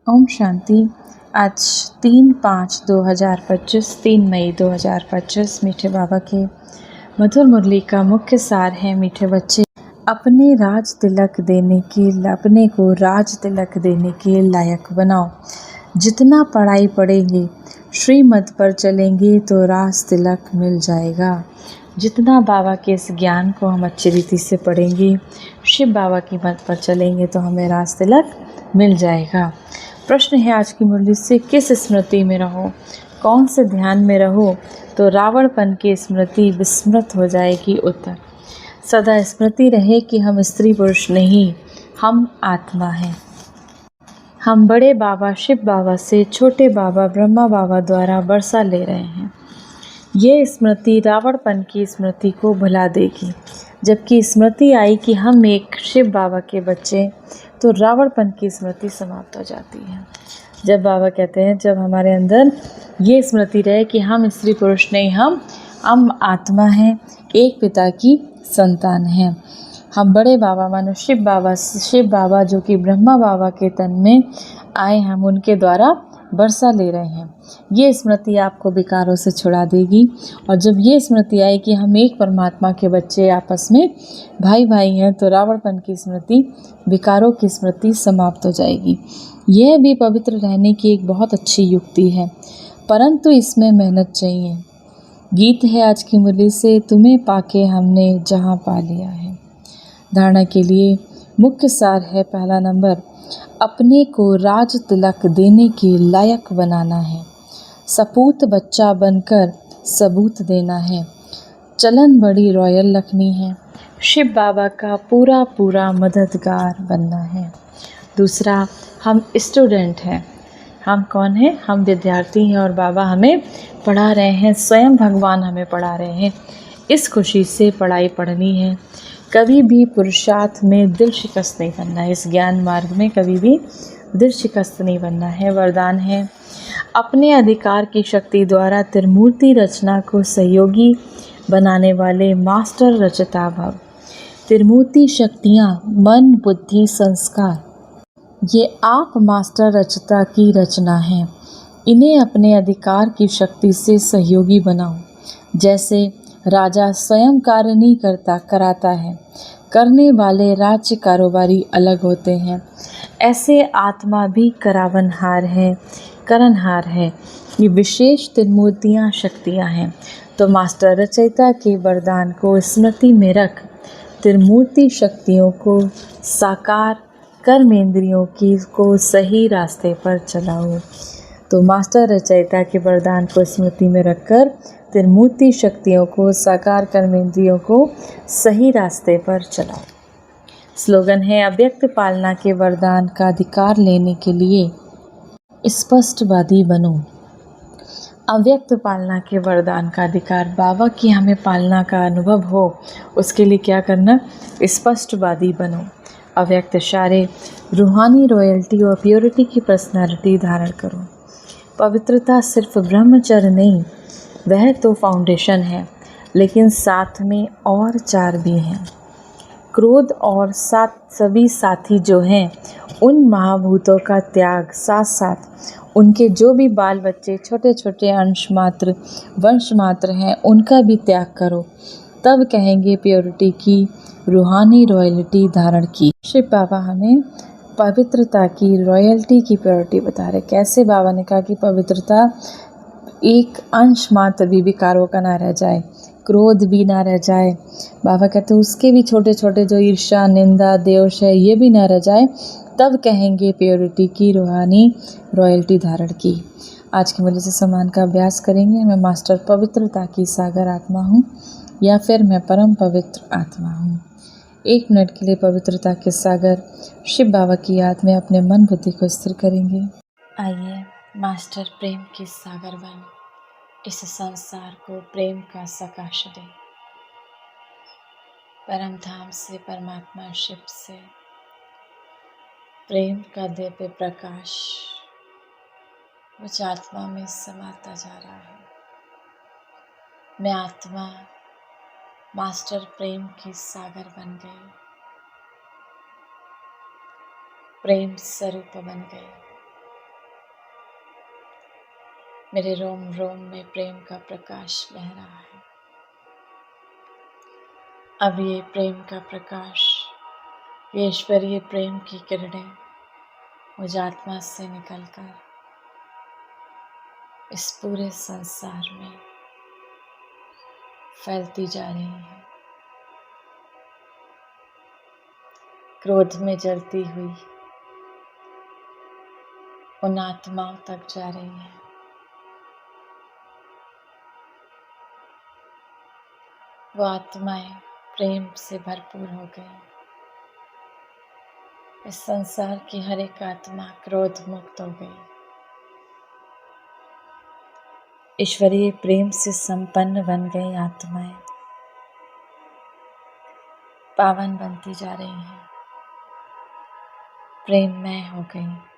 ओम शांति। आज 3/5/2025 3 मई 2025 मीठे बाबा के मधुर मुरली का मुख्य सार है। मीठे बच्चे, अपने को राज तिलक देने के लायक बनाओ। जितना पढ़ाई पढ़ेंगे, श्रीमत पर चलेंगे तो राज तिलक मिल जाएगा। जितना बाबा के इस ज्ञान को हम अच्छी रीति से पढ़ेंगे, शिव बाबा की मत पर चलेंगे तो हमें राज तिलक मिल जाएगा। प्रश्न है आज की मुरली से, किस स्मृति में रहो, कौन से ध्यान में रहो तो रावणपन की स्मृति विस्मृत हो जाएगी। उत्तर, सदा स्मृति रहे कि हम स्त्री पुरुष नहीं, हम आत्मा हैं। हम बड़े बाबा शिव बाबा से छोटे बाबा ब्रह्मा बाबा द्वारा बरसा ले रहे हैं। ये स्मृति रावणपन की स्मृति को भुला देगी। जबकि स्मृति आई कि हम एक शिव बाबा के बच्चे, तो रावणपन की स्मृति समाप्त हो जाती है। जब बाबा कहते हैं, जब हमारे अंदर ये स्मृति रहे कि हम स्त्री पुरुष नहीं, हम आत्मा हैं, एक पिता की संतान हैं। हम बड़े बाबा मानो शिव बाबा जो कि ब्रह्मा बाबा के तन में आए, हम उनके द्वारा बरसा ले रहे हैं। ये स्मृति आपको विकारों से छुड़ा देगी। और जब ये स्मृति आए कि हम एक परमात्मा के बच्चे, आपस में भाई भाई हैं, तो रावणपन की स्मृति, विकारों की स्मृति समाप्त हो जाएगी। यह भी पवित्र रहने की एक बहुत अच्छी युक्ति है, परंतु इसमें मेहनत चाहिए। गीत है आज की मुरली से, तुम्हें पाके हमने जहाँ पा लिया है। धारणा के लिए मुख्य सार है, पहला नंबर, अपने को राज तिलक देने के लायक बनाना है। सपूत बच्चा बनकर सबूत देना है। चलन बड़ी रॉयल रखनी है। शिव बाबा का पूरा मददगार बनना है। दूसरा, हम स्टूडेंट हैं। हम कौन हैं? हम विद्यार्थी हैं और बाबा हमें पढ़ा रहे हैं, स्वयं भगवान हमें पढ़ा रहे हैं। इस खुशी से पढ़ाई पढ़नी है। कभी भी पुरुषार्थ में दिल शिकस्त नहीं बनना है। इस ज्ञान मार्ग में कभी भी दिल शिकस्त नहीं बनना है। वरदान है, अपने अधिकार की शक्ति द्वारा त्रिमूर्ति रचना को सहयोगी बनाने वाले मास्टर रचता भव। त्रिमूर्ति शक्तियाँ मन, बुद्धि, संस्कार, ये आप मास्टर रचता की रचना है। इन्हें अपने अधिकार की शक्ति से सहयोगी बनाओ। जैसे राजा स्वयं कार्य नहीं कराता है, करने वाले राज्य कारोबारी अलग होते हैं, ऐसे आत्मा भी करावनहार है, करनहार है। ये विशेष त्रिमूर्तियाँ शक्तियाँ हैं। तो मास्टर रचयिता के वरदान को स्मृति में रख त्रिमूर्ति शक्तियों को साकार, कर्मेंद्रियों को सही रास्ते पर चलाओ। तो मास्टर रचयिता के वरदान को स्मृति में रखकर त्रिमूर्ति शक्तियों को साकार, कर्मेंद्रियों को सही रास्ते पर चलाओ। स्लोगन है, अव्यक्त पालना के वरदान का अधिकार लेने के लिए स्पष्टवादी बनो। अव्यक्त पालना के वरदान का अधिकार, बाबा की हमें पालना का अनुभव हो, उसके लिए क्या करना? स्पष्टवादी बनो। अव्यक्त इशारे, रूहानी रॉयल्टी और प्योरिटी की पर्सनालिटी धारण करो। पवित्रता सिर्फ ब्रह्मचर्य नहीं, वह तो फाउंडेशन है, लेकिन साथ में और 4 भी हैं। क्रोध और सभी साथी जो हैं, उन महाभूतों का त्याग, साथ साथ उनके जो भी बाल बच्चे, छोटे छोटे अंश मात्र, वंश मात्र हैं, उनका भी त्याग करो। तब कहेंगे प्योरिटी की, रूहानी रॉयल्टी धारण की। शिव बाबा हमें पवित्रता की, रॉयल्टी की प्योरिटी बता रहे। कैसे? बाबा ने कहा कि पवित्रता एक अंश मात्र भी विकारों का ना रह जाए, क्रोध भी ना रह जाए। बाबा कहते हैं उसके भी छोटे छोटे जो ईर्ष्या, निंदा, द्वेष है, ये भी ना रह जाए। तब कहेंगे प्योरिटी की, रूहानी रॉयल्टी धारण की। आज की मुरली से सम्मान का अभ्यास करेंगे। मैं मास्टर पवित्रता की सागर आत्मा हूँ, या फिर मैं परम पवित्र आत्मा हूँ। 1 मिनट के लिए पवित्रता के सागर शिव बाबा की याद में अपने मन बुद्धि को स्थिर करेंगे। आइए, मास्टर प्रेम के सागर बन इस संसार को प्रेम का सकाश दे। परम धाम से, परमात्मा शिव से प्रेम का दिव्य प्रकाश मुझ आत्मा में समाता जा रहा है। मैं आत्मा मास्टर प्रेम की सागर बन गई, प्रेम स्वरूप बन गई। मेरे रोम रोम में प्रेम का प्रकाश बह रहा है। अब ये प्रेम का प्रकाश, ये ईश्वरीय प्रेम की किरणें मुझ आत्मा से निकलकर इस पूरे संसार में फैलती जा रही है। क्रोध में जलती हुई उन आत्माओं तक जा रही है। वो आत्माएं प्रेम से भरपूर हो गई। इस संसार की हर एक आत्मा क्रोध मुक्त हो गई। ईश्वरीय प्रेम से संपन्न बन गई आत्माएं पावन बनती जा रही हैं, प्रेममय हो गई।